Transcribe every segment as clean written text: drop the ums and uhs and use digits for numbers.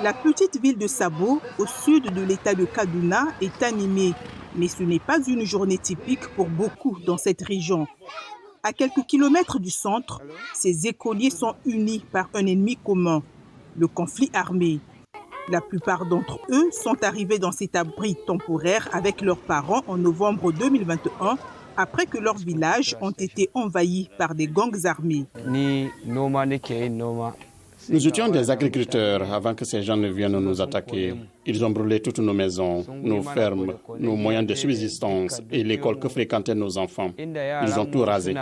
La petite ville de Sabo, au sud de l'état de Kaduna, est animée. Mais ce n'est pas une journée typique pour beaucoup dans cette région. À quelques kilomètres du centre, ces écoliers sont unis par un ennemi commun, le conflit armé. La plupart d'entre eux sont arrivés dans cet abri temporaire avec leurs parents en novembre 2021, après que leurs villages ont été envahis par des gangs armés. Nous étions des agriculteurs avant que ces gens ne viennent nous attaquer. Ils ont brûlé toutes nos maisons, nos fermes, nos moyens de subsistance et l'école que fréquentaient nos enfants. Ils ont tout rasé.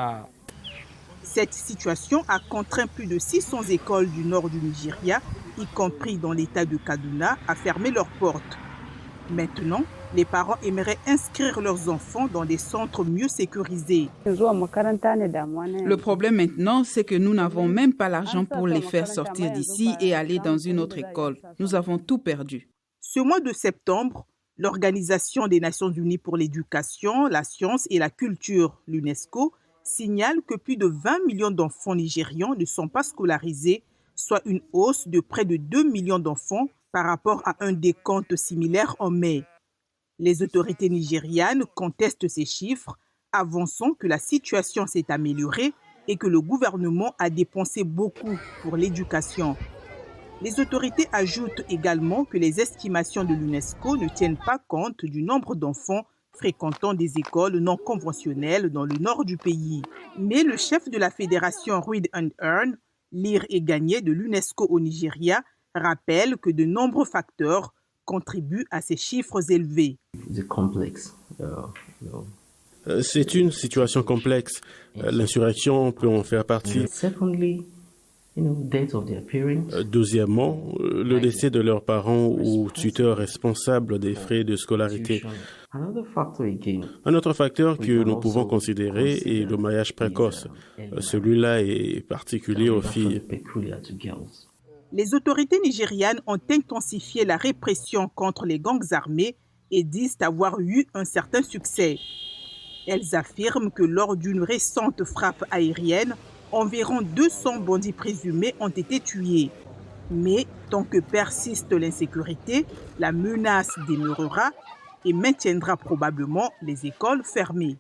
Cette situation a contraint plus de 600 écoles du nord du Nigeria, y compris dans l'état de Kaduna, à fermer leurs portes. Maintenant, les parents aimeraient inscrire leurs enfants dans des centres mieux sécurisés. Le problème maintenant, c'est que nous n'avons même pas l'argent pour les faire sortir d'ici et aller dans une autre école. Nous avons tout perdu. Ce mois de septembre, l'Organisation des Nations Unies pour l'éducation, la science et la culture, l'UNESCO, signale que plus de 20 millions d'enfants nigérians ne sont pas scolarisés, soit une hausse de près de 2 millions d'enfants par rapport à un décompte similaire en mai. Les autorités nigérianes contestent ces chiffres, avançant que la situation s'est améliorée et que le gouvernement a dépensé beaucoup pour l'éducation. Les autorités ajoutent également que les estimations de l'UNESCO ne tiennent pas compte du nombre d'enfants fréquentant des écoles non conventionnelles dans le nord du pays. Mais le chef de la fédération Read and Earn, Lire et Gagner de l'UNESCO au Nigeria, rappelle que de nombreux facteurs contribuent à ces chiffres élevés. C'est une situation complexe. L'insurrection peut en faire partie. Deuxièmement, le décès de leurs parents ou tuteurs responsables des frais de scolarité. Un autre facteur que nous pouvons considérer est le mariage précoce. Celui-là est particulier aux filles. Les autorités nigérianes ont intensifié la répression contre les gangs armés et disent avoir eu un certain succès. Elles affirment que lors d'une récente frappe aérienne, environ 200 bandits présumés ont été tués. Mais tant que persiste l'insécurité, la menace demeurera et maintiendra probablement les écoles fermées.